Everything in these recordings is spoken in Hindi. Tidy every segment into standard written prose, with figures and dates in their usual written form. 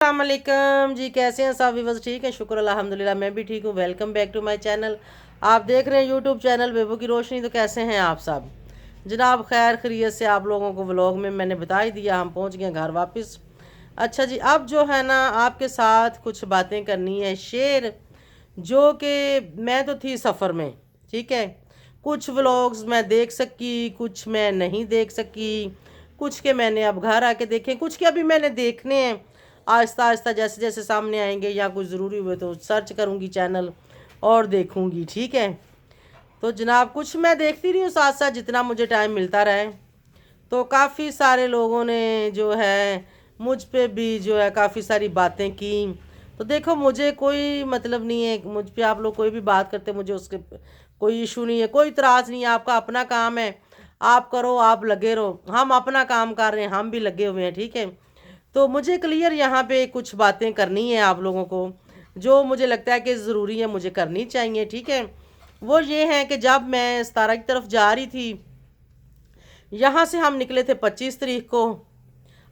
अस्सलामुअलैकुम जी, कैसे हैं सब व्यूअर्स? ठीक है, शुक्र अल्हम्दुलिल्लाह, मैं भी ठीक हूँ। Welcome back to my channel. आप देख रहे हैं यूट्यूब चैनल बेबू की रोशनी। तो कैसे हैं आप सब जनाब? खैर खैरियत से आप लोगों को व्लॉग में मैंने बता ही दिया, हम पहुँच गए घर वापस। अच्छा जी, अब जो है ना आपके साथ कुछ बातें करनी है शेयर, जो कि मैं तो थी सफ़र में। ठीक है, कुछ व्लॉग्स मैं देख सकी, कुछ मैं नहीं देख सकी, कुछ के मैंने अब घर आके देखे, कुछ के अभी मैंने देखने हैं। आहिस्ता आहिस्ता जैसे जैसे सामने आएंगे या कुछ ज़रूरी हुए तो सर्च करूँगी चैनल और देखूँगी। ठीक है, तो जनाब कुछ मैं देखती रही हूँ साथ साथ जितना मुझे टाइम मिलता रहे। तो काफ़ी सारे लोगों ने जो है मुझ पे भी जो है काफ़ी सारी बातें की। तो देखो, मुझे कोई मतलब नहीं है, मुझ पे आप लोग कोई भी बात करते, मुझे उसके कोई इशू नहीं है, कोई इतराज़ नहीं है। आपका अपना काम है, आप करो, आप लगे रहो। हम अपना काम कर रहे हैं, हम भी लगे हुए हैं। ठीक है, तो मुझे क्लियर यहाँ पे कुछ बातें करनी है आप लोगों को, जो मुझे लगता है कि ज़रूरी है, मुझे करनी चाहिए। ठीक है, वो ये है कि जब मैं 17 की तरफ जा रही थी, यहाँ से हम निकले थे 25 तारीख को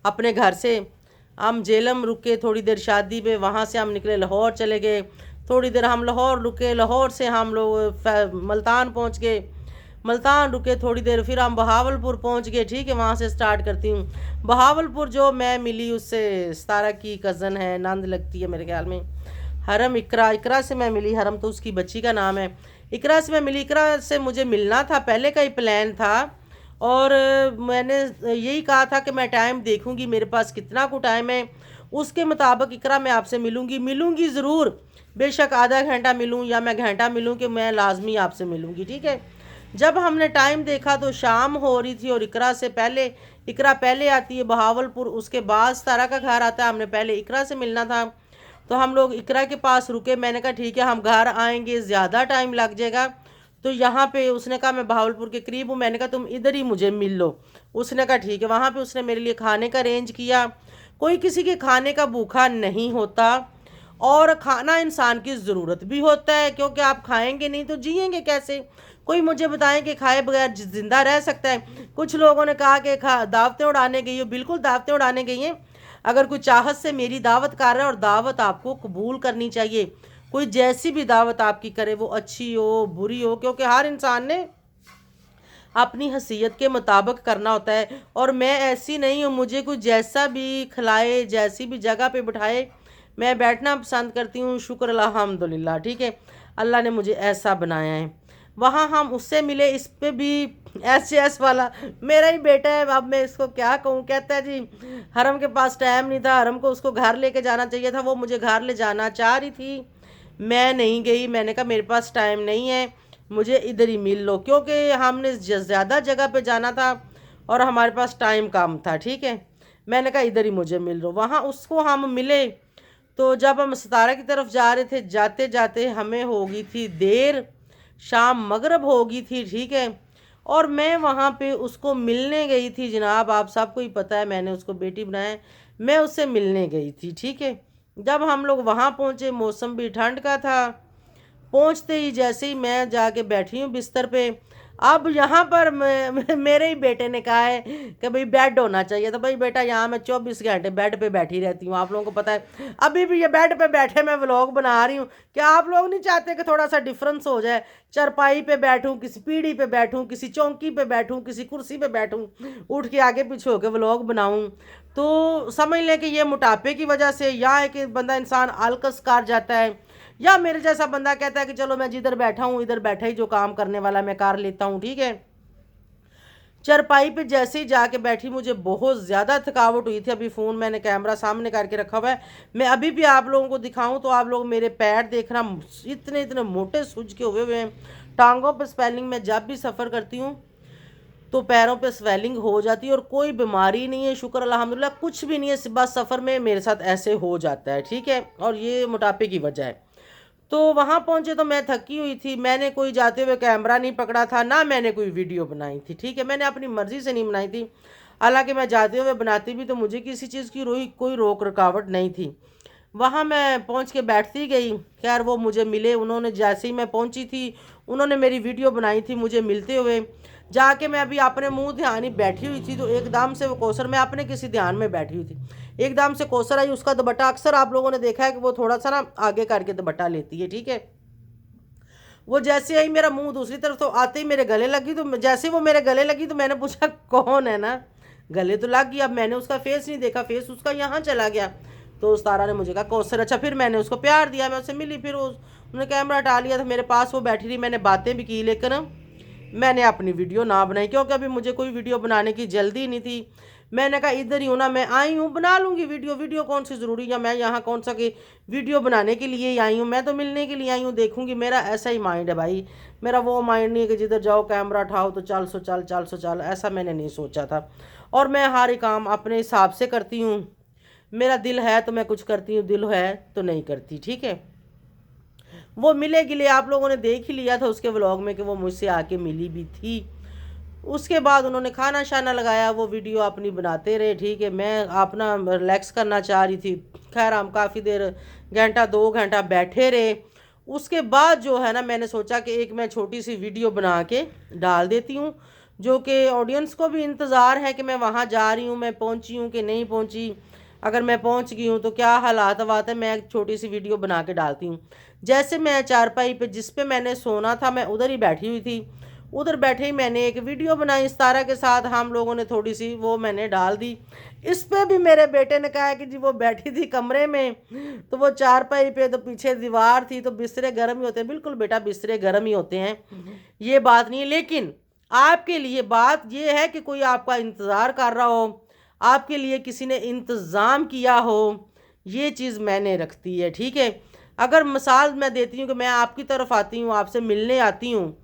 अपने घर से। हम जेलम रुके थोड़ी देर शादी पे, वहाँ से हम निकले लाहौर चले गए। थोड़ी देर हम लाहौर रुके, लाहौर से हम लोग मुल्तान पहुँच गए। मुल्तान रुके थोड़ी देर, फिर हम बहावलपुर पहुँच गए। ठीक है, वहाँ से स्टार्ट करती हूँ। बहावलपुर जो मैं मिली उससे 17 की कज़न है, नंद लगती है मेरे ख्याल में, हरम इकरा। इकरा से मैं मिली, हरम तो उसकी बच्ची का नाम है। इकरा से मैं मिली, इकरा से मुझे मिलना था, पहले का ही प्लान था। और मैंने यही कहा था कि मैं टाइम देखूंगी, मेरे पास कितना को टाइम है, उसके मुताबिक इकरा मैं आपसे मिलूंगी ज़रूर। बेशक आधा घंटा मिलूं या मैं घंटा मिलूं, कि मैं लाजमी आपसे मिलूंगी। ठीक है, जब हमने टाइम देखा तो शाम हो रही थी और इकरा पहले आती है बहावलपुर, उसके बाद सारा का घर आता है। हमने पहले इकरा से मिलना था, तो हम लोग इकरा के पास रुके। मैंने कहा ठीक है, हम घर आएंगे, ज़्यादा टाइम लग जाएगा, तो यहाँ पे उसने कहा मैं बहावलपुर के करीब हूँ। मैंने कहा तुम इधर ही मुझे मिल लो। उसने कहा ठीक है। वहाँ पे उसने मेरे लिए खाने का अरेंज किया। कोई किसी के खाने का भूखा नहीं होता, और खाना इंसान की ज़रूरत भी होता है, क्योंकि आप खाएंगे नहीं तो जिएंगे कैसे? कोई मुझे बताएं कि खाए बगैर जिंदा रह सकता है? कुछ लोगों ने कहा कि दावतें उड़ाने गई हो। बिल्कुल दावतें उड़ाने गई हैं। अगर कोई चाहत से मेरी दावत कर रहा है, और दावत आपको कबूल करनी चाहिए, कोई जैसी भी दावत आपकी करे, वो अच्छी हो बुरी हो, क्योंकि हर इंसान ने अपनी हैसियत के मुताबिक करना होता है। और मैं ऐसी नहीं हूँ, मुझे कोई जैसा भी खिलाए, जैसी भी जगह पे बिठाए, मैं बैठना पसंद करती हूँ। शुक्र अल्हम्दुलिल्लाह। ठीक है, अल्लाह ने मुझे ऐसा बनाया है। वहाँ हम उससे मिले, इस पे भी एस वाला मेरा ही बेटा है। अब मैं इसको क्या कहूँ, कहता है जी हरम के पास टाइम नहीं था, हरम को उसको घर लेके जाना चाहिए था, वो मुझे घर ले जाना चाह रही थी, मैं नहीं गई। मैंने कहा मेरे पास टाइम नहीं है, मुझे इधर ही मिल लो, क्योंकि हमने ज़्यादा जगह पे जाना था और हमारे पास टाइम कम था। ठीक है, मैंने कहा इधर ही मुझे मिल लो। वहाँ उसको हम मिले। तो जब हम सतारा की तरफ जा रहे थे, जाते जाते हमें हो गई थी देर, शाम मगरब हो गई थी। ठीक है, और मैं वहाँ पे उसको मिलने गई थी जनाब। आप सबको ही पता है, मैंने उसको बेटी बनाया है, मैं उससे मिलने गई थी। ठीक है, जब हम लोग वहाँ पहुँचे, मौसम भी ठंड का था। पहुंचते ही जैसे ही मैं जाके बैठी हूँ बिस्तर पे, अब यहाँ पर मेरे ही बेटे ने कहा है कि भाई बेड होना चाहिए। तो भाई बेटा, यहाँ मैं 24 घंटे बेड पे बैठी रहती हूँ, आप लोगों को पता है। अभी भी ये बेड पे बैठे मैं व्लॉग बना रही हूँ। क्या आप लोग नहीं चाहते कि थोड़ा सा डिफरेंस हो जाए? चरपाई पे बैठूँ, किसी पीढ़ी पे बैठूँ, किसी चौंकी पे बैठूँ, किसी कुर्सी पे बैठूँ, उठ के आगे पीछे होकर व्लॉग बनाऊँ? तो समझ लें कि ये मोटापे की वजह से, या है कि बंदा इंसान आलकस कर जाता है, या मेरे जैसा बंदा कहता है कि चलो मैं जिधर बैठा हूँ इधर बैठा ही जो काम करने वाला मैं कर लेता हूँ। ठीक है, चरपाई पे जैसे ही जाके बैठी, मुझे बहुत ज़्यादा थकावट हुई थी। अभी फ़ोन मैंने कैमरा सामने करके रखा हुआ है, मैं अभी भी आप लोगों को दिखाऊं तो आप लोग मेरे पैर देखना, इतने इतने मोटे सूज के हुए हैं। टांगों पे स्वेलिंग, में जब भी सफ़र करती हूँ तो पैरों पे स्वेलिंग हो जाती है, और कोई बीमारी नहीं है, शुक्र अल्हम्दुलिल्लाह, कुछ भी नहीं है, बस सफ़र में मेरे साथ ऐसे हो जाता है। ठीक है, और ये मोटापे की वजह है। तो वहाँ पहुँचे तो मैं थकी हुई थी। मैंने कोई जाते हुए कैमरा नहीं पकड़ा था, ना मैंने कोई वीडियो बनाई थी। ठीक है, मैंने अपनी मर्ज़ी से नहीं बनाई थी। हालांकि मैं जाते हुए बनाती भी तो मुझे किसी चीज़ की कोई रोक रुकावट नहीं थी। वहाँ मैं पहुँच के बैठती गई। खैर वो मुझे मिले, उन्होंने जैसे ही मैं पहुँची थी, उन्होंने मेरी वीडियो बनाई थी मुझे मिलते हुए। जाके मैं अभी अपने मुंह ध्यान ही बैठी हुई थी, तो एकदम से वो कौसर, मैं अपने किसी ध्यान में बैठी हुई थी, एकदम से कौसर आई, उसका दुपट्टा अक्सर आप लोगों ने देखा है कि वो थोड़ा सा ना आगे करके दुपट्टा लेती है, ठीक है। वो जैसे आई मेरा मुंह दूसरी तरफ, तो आते ही मेरे गले लगी, तो जैसे वो मेरे गले लगी तो मैंने पूछा कौन है ना, गले तो लग गई। अब मैंने उसका फेस नहीं देखा, फेस उसका यहाँ चला गया। तो उस तारा ने मुझे कहा कौसर। अच्छा, फिर मैंने उसको प्यार दिया, मैं उससे मिली, फिर उन्होंने कैमरा हटा लिया था मेरे पास, वो बैठी रही, मैंने बातें भी की, लेकिन मैंने अपनी वीडियो ना बनाई, क्योंकि अभी मुझे कोई वीडियो बनाने की जल्दी नहीं थी। मैंने कहा इधर ही हूँ ना, मैं आई हूँ, बना लूँगी वीडियो, वीडियो कौन सी ज़रूरी, या मैं यहाँ कौन सा कि वीडियो बनाने के लिए ही आई हूँ, मैं तो मिलने के लिए आई हूँ, देखूँगी। मेरा ऐसा ही माइंड है भाई, मेरा वो माइंड नहीं है कि जिधर जाओ कैमरा उठाओ तो चल सो चल, चल सो चल, ऐसा मैंने नहीं सोचा था। और मैं हर एक काम अपने हिसाब से करती हूँ, मेरा दिल है तो मैं कुछ करती हूँ, दिल है तो नहीं करती, ठीक है। वो मिलेगी ले, आप लोगों ने देख ही लिया था उसके व्लॉग में कि वो मुझसे आके मिली भी थी। उसके बाद उन्होंने खाना शाना लगाया, वो वीडियो अपनी बनाते रहे, ठीक है। मैं अपना रिलैक्स करना चाह रही थी। खैर हम काफ़ी देर, घंटा 2 घंटा बैठे रहे। उसके बाद जो है ना, मैंने सोचा कि एक मैं छोटी सी वीडियो बना के डाल देती हूँ, जो कि ऑडियंस को भी इंतज़ार है कि मैं वहाँ जा रही हूँ, मैं पहुँची हूँ कि नहीं पहुँची। अगर मैं पहुँच गई हूँ तो क्या हालात वात है, मैं एक छोटी सी वीडियो बना के डालती हूँ। जैसे मैं चारपाई पे जिस पे मैंने सोना था, मैं उधर ही बैठी हुई थी। उधर बैठे ही मैंने एक वीडियो बनाई इस्तारा के साथ, हम लोगों ने थोड़ी सी वो मैंने डाल दी। इस पे भी मेरे बेटे ने कहा कि जी वो बैठी थी कमरे में, तो वो चारपाई पे, तो पीछे दीवार थी, तो बिस्तरे गर्म ही होते हैं। बिल्कुल बेटा, बिस्तरे गर्म ही होते हैं, ये बात नहीं है। लेकिन आपके लिए बात ये है कि कोई आपका इंतज़ार कर रहा हो, आपके लिए किसी ने इंतज़ाम किया हो, ये चीज़ मैंने रखती है, ठीक है। अगर मिसाल मैं देती हूँ कि मैं आपकी तरफ आती हूँ, आपसे मिलने आती हूँ,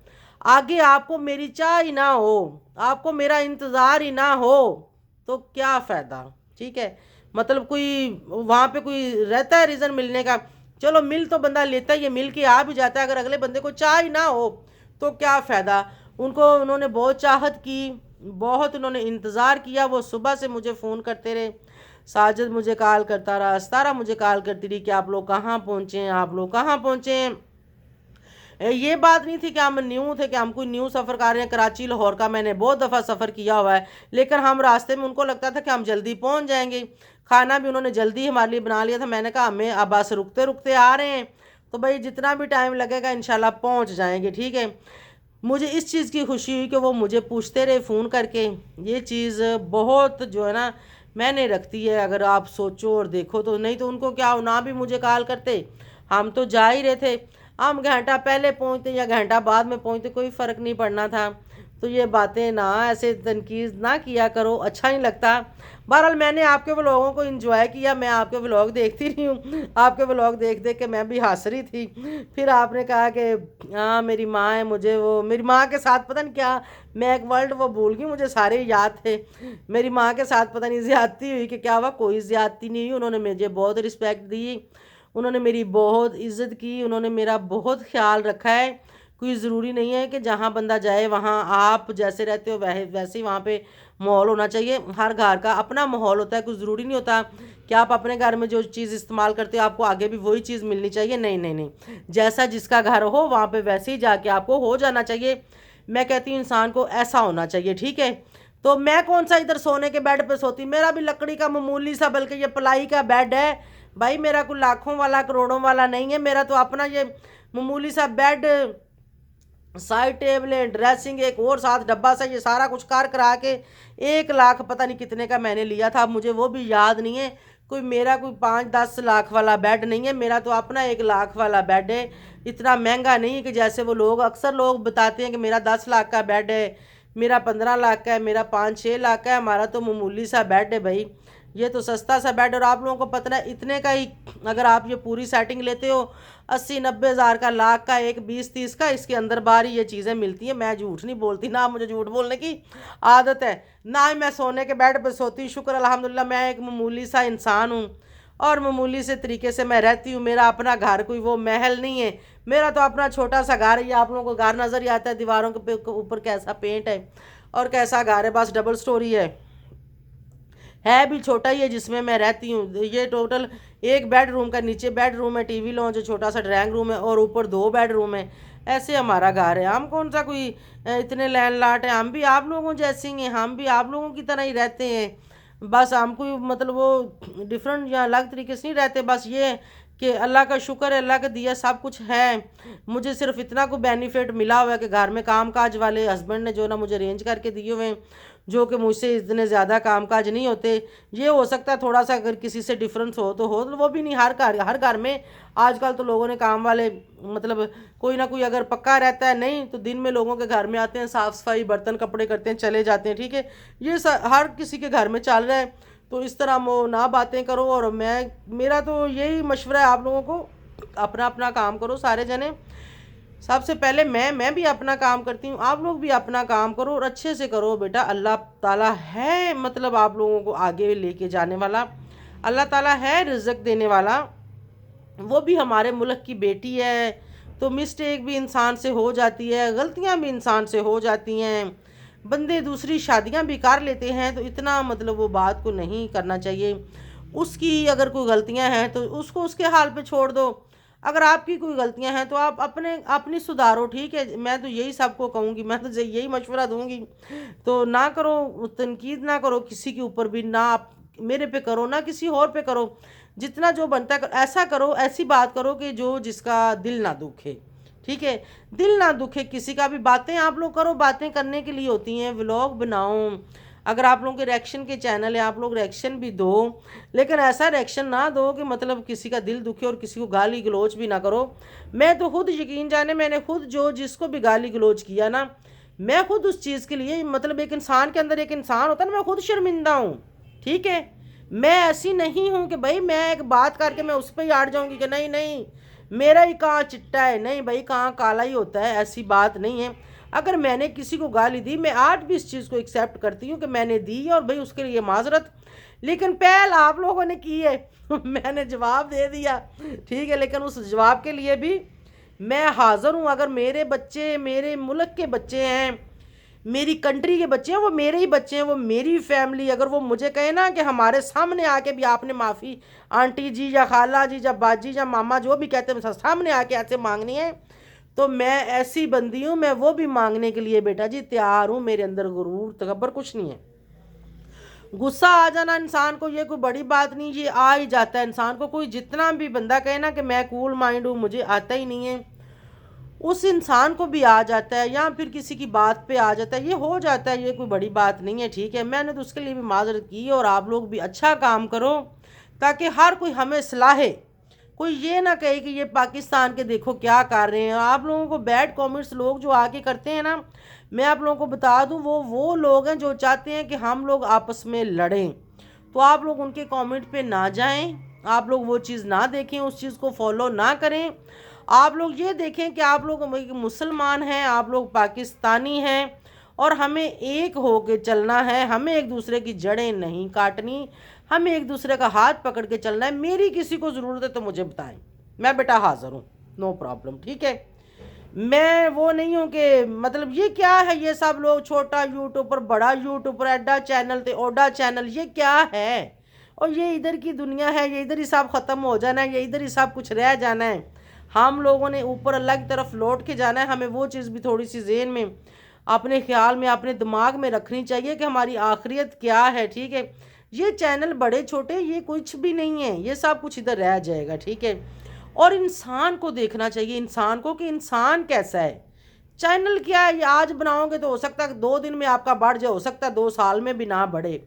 आगे आपको मेरी चाह ही ना हो, आपको मेरा इंतज़ार ही ना हो, तो क्या फ़ायदा, ठीक है। मतलब कोई वहाँ पे कोई रहता है रीज़न मिलने का, चलो मिल तो बंदा लेता ही है, मिल के आ भी जाता है। अगर अगले बंदे को चाह ही ना हो तो क्या फ़ायदा। उन्होंने बहुत चाहत की, बहुत उन्होंने इंतज़ार किया। वो सुबह से मुझे फ़ोन करते रहे, साजिद मुझे कॉल करता रहा, अस्तारा मुझे कॉल करती रही कि आप लोग कहाँ पहुँचे हैं, आप लोग कहाँ पहुँचे हैं। ये बात नहीं थी कि हम न्यू थे, कि हम कोई न्यू सफ़र कर रहे हैं। कराची लाहौर का मैंने बहुत दफ़ा सफ़र किया हुआ है, लेकिन हम रास्ते में उनको लगता था कि हम जल्दी पहुंच जाएंगे। खाना भी उन्होंने जल्दी हमारे लिए बना लिया था। मैंने कहा हमें अब बस रुकते रुकते आ रहे हैं, तो भाई जितना भी टाइम लगेगा इंशाल्लाह पहुंच जाएंगे, ठीक है। मुझे इस चीज़ की खुशी हुई कि वो मुझे पूछते रहे फ़ोन करके। ये चीज़ बहुत जो है ना मैंने रखती है, अगर आप सोचो और देखो तो। नहीं तो उनको क्या, ना भी मुझे कॉल करते, हम तो जा ही रहे थे। हम घंटा पहले पहुंचते या घंटा बाद में पहुंचते, कोई फ़र्क नहीं पड़ना था। तो ये बातें ना ऐसे तनकीद ना किया करो, अच्छा नहीं लगता। बहरहाल मैंने आपके व्लॉगों को एंजॉय किया, मैं आपके व्लॉग देखती रही हूँ, आपके व्लॉग देख देख के मैं भी हंस रही थी। फिर आपने कहा कि हाँ मेरी माँ है, मुझे वो मेरी माँ के साथ पता नहीं क्या, मैं एक वर्ड वो भूल गई, मुझे सारे याद थे। मेरी माँ के साथ पता नहीं ज़्यादती हुई कि क्या हुआ, कोई ज़्यादती नहीं हुई। उन्होंने मुझे बहुत रिस्पेक्ट दी, उन्होंने मेरी बहुत इज़्ज़त की, उन्होंने मेरा बहुत ख्याल रखा है। कोई ज़रूरी नहीं है कि जहाँ बंदा जाए वहाँ आप जैसे रहते हो वैसे ही वहाँ पे माहौल होना चाहिए। हर घर का अपना माहौल होता है, कुछ ज़रूरी नहीं होता कि आप अपने घर में जो चीज़ इस्तेमाल करते हो आपको आगे भी वही चीज़ मिलनी चाहिए। नहीं नहीं नहीं, जैसा जिसका घर हो वहाँ पे वैसे ही जाके आपको हो जाना चाहिए। मैं कहती हूँ इंसान को ऐसा होना चाहिए, ठीक है। तो मैं कौन सा इधर सोने के बेड पे सोती, मेरा भी लकड़ी का मामूली सा, बल्कि ये प्लाई का बेड है भाई। मेरा कोई लाखों वाला करोड़ों वाला नहीं है, मेरा तो अपना ये मामूली सा बेड, साइड टेबलें, ड्रेसिंग, एक और साथ डब्बा सा, ये सारा कुछ कार करा के 1 लाख पता नहीं कितने का मैंने लिया था, मुझे वो भी याद नहीं है। कोई मेरा कोई 5-10 लाख वाला बेड नहीं है, मेरा तो अपना 1 लाख वाला बेड है। इतना महंगा नहीं है कि जैसे वो लोग अक्सर लोग बताते हैं कि मेरा 10 लाख का बेड है, मेरा 15 लाख का है, मेरा 5-6 लाख का है। हमारा तो मामूली सा बेड है भाई, ये तो सस्ता सा बेड। और आप लोगों को पता है इतने का ही, अगर आप ये पूरी सेटिंग लेते हो 80-90 हज़ार का, लाख का, एक 20-30 का, इसके अंदर बाहर ही ये चीज़ें मिलती हैं। मैं झूठ नहीं बोलती, ना मुझे झूठ बोलने की आदत है, ना ही मैं सोने के बेड पर सोती। शुक्र अल्हम्दुलिल्लाह मैं एक मामूली सा इंसान हूँ और मामूली से तरीके से मैं रहती हूँ। मेरा अपना घर कोई वो महल नहीं है, मेरा तो अपना छोटा सा घर है। ये आप लोगों को घर नज़र ही आता है, दीवारों के ऊपर कैसा पेंट है और कैसा घर है, बस डबल स्टोरी है भी छोटा ही है जिसमें मैं रहती हूँ। ये टोटल एक बेडरूम का, नीचे बेडरूम है, टीवी लॉन्च है, छोटा सा ड्राइंग रूम है और ऊपर 2 बेडरूम है। ऐसे हमारा घर है। हम कौन सा कोई इतने लैंड लाट है, हम भी आप लोगों जैसे ही हैं, हम भी आप लोगों की तरह ही रहते हैं। बस हम कोई मतलब वो डिफरेंट या अलग तरीके से नहीं रहते, बस ये कि अल्लाह का शुक्र है, अल्लाह का दिया सब कुछ है। मुझे सिर्फ इतना को बेनिफिट मिला हुआ है कि घर में काम काज वाले हस्बैंड ने जो ना मुझे अरेंज करके दिए हुए हैं, जो कि मुझसे इतने ज़्यादा काम काज नहीं होते। ये हो सकता है थोड़ा सा अगर किसी से डिफरेंस हो तो वो भी नहीं। हर घर में आजकल तो लोगों ने काम वाले मतलब कोई ना कोई अगर पक्का रहता है, नहीं तो दिन में लोगों के घर में आते हैं, साफ़ सफाई बर्तन कपड़े करते हैं, चले जाते हैं। ठीक है, ये हर किसी के घर में चल रहा है। तो इस तरह वो ना बातें करो। और मेरा तो यही मशवरा है आप लोगों को, अपना अपना काम करो सारे जने। सबसे पहले मैं भी अपना काम करती हूँ, आप लोग भी अपना काम करो और अच्छे से करो बेटा। अल्लाह ताला है मतलब आप लोगों को आगे लेके जाने वाला, अल्लाह ताला है रिज़्क देने वाला। वो भी हमारे मुल्क की बेटी है, तो मिस्टेक भी इंसान से हो जाती है, गलतियाँ भी इंसान से हो जाती हैं। बंदे दूसरी शादियाँ भी कर लेते हैं, तो इतना मतलब वो बात को नहीं करना चाहिए। उसकी अगर कोई गलतियाँ हैं तो उसको उसके हाल पे छोड़ दो। अगर आपकी कोई गलतियाँ हैं तो आप अपनी सुधारो। ठीक है, मैं तो यही सबको कहूँगी, मैं तो यही मशवरा दूँगी। तो ना करो, तनकीद ना करो किसी के ऊपर भी, ना आप मेरे पे करो ना किसी और पे करो। जितना जो बनता है ऐसा करो, ऐसी बात करो कि जो जिसका दिल ना दुखे। ठीक है, दिल ना दुखे किसी का भी। बातें आप लोग करो, बातें करने के लिए होती हैं। व्लॉग बनाओ, अगर आप लोगों के रिएक्शन के चैनल है आप लोग रिएक्शन भी दो, लेकिन ऐसा रिएक्शन ना दो कि मतलब किसी का दिल दुखे और किसी को गाली गलोच भी ना करो। मैं तो खुद यकीन जाने, मैंने खुद जो जिसको भी गाली गलोच किया ना, मैं खुद उस चीज़ के लिए मतलब एक इंसान के अंदर एक इंसान होता है ना, मैं खुद शर्मिंदा हूँ। ठीक है, मैं ऐसी नहीं हूँ कि भाई मैं एक बात करके मैं उस पर ही अड़ जाऊँगी कि नहीं नहीं मेरा ही कहाँ चिट्टा है, नहीं भाई कहाँ काला ही होता है, ऐसी बात नहीं है। अगर मैंने किसी को गाली दी, मैं आज भी इस चीज़ को एक्सेप्ट करती हूँ कि मैंने दी और भाई उसके लिए माजरत। लेकिन पहल आप लोगों ने की है मैंने जवाब दे दिया। ठीक है, लेकिन उस जवाब के लिए भी मैं हाज़िर हूँ। अगर मेरे बच्चे मेरे मुल्क के बच्चे हैं, मेरी कंट्री के बच्चे हैं, वो मेरे ही बच्चे हैं, वो मेरी फैमिली, अगर वो मुझे कहे ना कि हमारे सामने आके भी आपने माफ़ी आंटी जी या खाला जी या बाजी या मामा जो भी कहते हैं सामने आके ऐसे मांगनी है, तो मैं ऐसी बंदी हूँ, मैं वो भी मांगने के लिए बेटा जी तैयार हूँ। मेरे अंदर गुरूर तकब्बर कुछ नहीं है। गुस्सा आ जाना इंसान को ये कोई बड़ी बात नहीं, ये आ ही जाता है इंसान को। कोई जितना भी बंदा कहे ना कि मैं कूल माइंड हूँ, मुझे आता ही नहीं है, उस इंसान को भी आ जाता है, या फिर किसी की बात पे आ जाता है, ये हो जाता है, ये कोई बड़ी बात नहीं है। ठीक है, मैंने तो उसके लिए भी माजरत की। और आप लोग भी अच्छा काम करो ताकि हर कोई हमें सलाहे, कोई ये ना कहे कि ये पाकिस्तान के देखो क्या कर रहे हैं। आप लोगों को बैड कमेंट्स लोग जो आके करते हैं ना, मैं आप लोगों को बता दूं वो लोग हैं जो चाहते हैं कि हम लोग आपस में लड़ें। तो आप लोग उनके कमेंट पे ना जाएं, आप लोग वो चीज़ ना देखें, उस चीज़ को फॉलो ना करें। आप लोग ये देखें कि आप लोग मुसलमान हैं, आप लोग पाकिस्तानी हैं, और हमें एक होके चलना है। हमें एक दूसरे की जड़ें नहीं काटनी, हमें एक दूसरे का हाथ पकड़ के चलना है। मेरी किसी को ज़रूरत है तो मुझे बताएं, मैं बेटा हाज़िर हूँ, नो प्रॉब्लम। ठीक है, मैं वो नहीं हूँ कि मतलब ये क्या है, ये सब लोग छोटा यूट्यूबर बड़ा यूट्यूबर एडा चैनल ते ओडा चैनल, ये क्या है? और ये इधर की दुनिया है, ये इधर ही सब ख़त्म हो जाना है, ये इधर ही सब कुछ रह जाना है। हम लोगों ने ऊपर अल्लाह की तरफ लौट के जाना है। हमें वो चीज़ भी थोड़ी सी जेहन में, अपने ख्याल में, अपने दिमाग में रखनी चाहिए कि हमारी आखिरत क्या है। ठीक है, ये चैनल बड़े छोटे ये कुछ भी नहीं है, ये सब कुछ इधर रह जाएगा। ठीक है, और इंसान को देखना चाहिए, इंसान को कि इंसान कैसा है। चैनल क्या है, ये आज बनाओगे तो हो सकता है 2 दिन में आपका बढ़ जाए, हो सकता है 2 साल में भी ना बढ़े,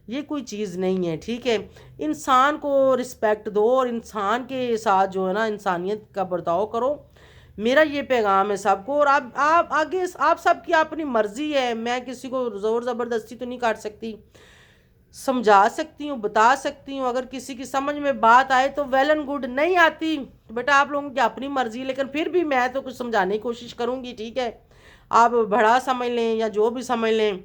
ये कोई चीज़ नहीं है। ठीक है, इंसान को रिस्पेक्ट दो और इंसान के साथ जो है ना इंसानियत का बर्ताव करो। मेरा ये पैगाम है सबको। और आप आगे आप सबकी अपनी मर्ज़ी है, मैं किसी को ज़ोर ज़बरदस्ती तो नहीं कर सकती, समझा सकती हूँ, बता सकती हूँ। अगर किसी की समझ में बात आए तो वेल एंड गुड, नहीं आती तो बेटा आप लोगों की अपनी मर्जी, लेकिन फिर भी मैं तो कुछ समझाने की कोशिश करूँगी। ठीक है, आप बड़ा समझ लें या जो भी समझ लें,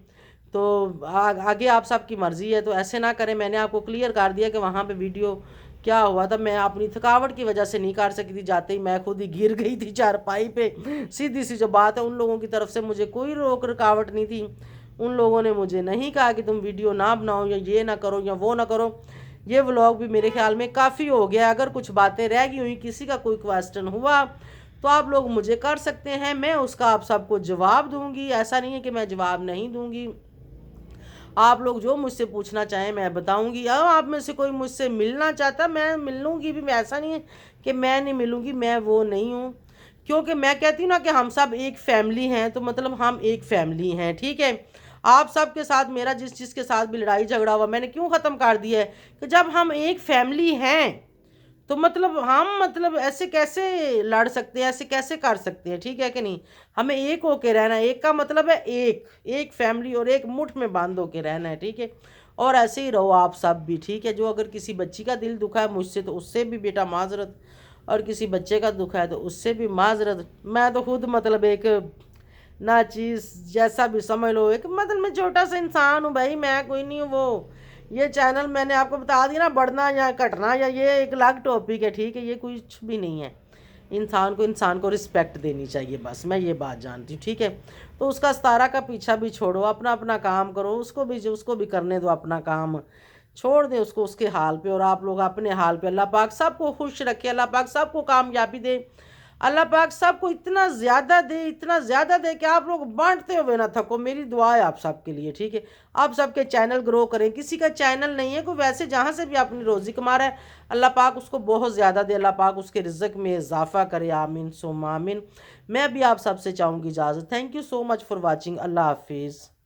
तो आगे आप सबकी मर्ज़ी है। तो ऐसे ना करें, मैंने आपको क्लियर कर दिया कि वहाँ पे वीडियो क्या हुआ था। मैं अपनी थकावट की वजह से नहीं कर सकी थी, जाते ही मैं खुद ही गिर गई थी चारपाई पे। सीधी सी जो बात है, उन लोगों की तरफ से मुझे कोई रोक रुकावट नहीं थी। उन लोगों ने मुझे नहीं कहा कि तुम वीडियो ना बनाओ या ये ना करो या वो ना करो। ये व्लॉग भी मेरे ख्याल में काफ़ी हो गया। अगर कुछ बातें रह गई हुई, किसी का कोई क्वेश्चन हुआ तो आप लोग मुझे कर सकते हैं, मैं उसका आप सबको जवाब दूंगी। ऐसा नहीं है कि मैं जवाब नहीं दूंगी। आप लोग जो मुझसे पूछना चाहें मैं बताऊंगी। अब आप में से कोई मुझसे मिलना चाहता, मैं मिल लूँगी भी। मैं ऐसा नहीं है कि मैं नहीं मिलूँगी, मैं वो नहीं हूँ। क्योंकि मैं कहती हूँ ना कि हम सब एक फैमिली हैं, तो मतलब हम एक फैमिली हैं, ठीक है। आप सब के साथ मेरा जिस चीज़ के साथ भी लड़ाई झगड़ा हुआ, मैंने क्यों ख़त्म कर दिया है कि जब हम एक फैमिली हैं तो मतलब हम मतलब ऐसे कैसे लड़ सकते हैं, ऐसे कैसे कर सकते हैं, ठीक है कि नहीं। हमें एक होके रहना है। एक का मतलब है एक एक फैमिली और एक मुठ में बांध होके रहना है, ठीक है। और ऐसे ही रहो आप सब भी, ठीक है। जो अगर किसी बच्ची का दिल दुखा है मुझसे तो उससे भी बेटा माजरत, और किसी बच्चे का दुखा है तो उससे भी माजरत। मैं तो खुद मतलब एक ना चीज़ जैसा भी समझ लो, एक मतलब मैं छोटा सा इंसान हूँ भाई, मैं कोई नहीं हूँ वो। ये चैनल मैंने आपको बता दिया ना, बढ़ना या घटना या ये एक अलग टॉपिक है, ठीक है। ये कुछ भी नहीं है। इंसान को रिस्पेक्ट देनी चाहिए, बस मैं ये बात जानती हूँ, ठीक है। तो उसका सतारा का पीछा भी छोड़ो, अपना अपना काम करो। उसको भी करने दो अपना काम, छोड़ दे उसको उसके हाल पे, और आप लोग अपने हाल पे। अल्लाह पाक सबको खुश रखे, अल्लाह पाक सबको कामयाबी दे, अल्लाह पाक सबको इतना ज़्यादा दे, इतना ज़्यादा दे कि आप लोग बांटते हुए ना थको। मेरी दुआ है आप सबके लिए, ठीक है। आप सबके चैनल ग्रो करें। किसी का चैनल नहीं है कोई, वैसे जहाँ से भी अपनी रोज़ी कमा रहा है अल्लाह पाक उसको बहुत ज़्यादा दे, अल्लाह पाक उसके रिज़्क में इजाफ़ा करे। आमीन सुम्मा आमीन। मैं भी आप सबसे चाहूँगी इजाज़त। Thank you so much for watching. अल्लाह हाफिज़।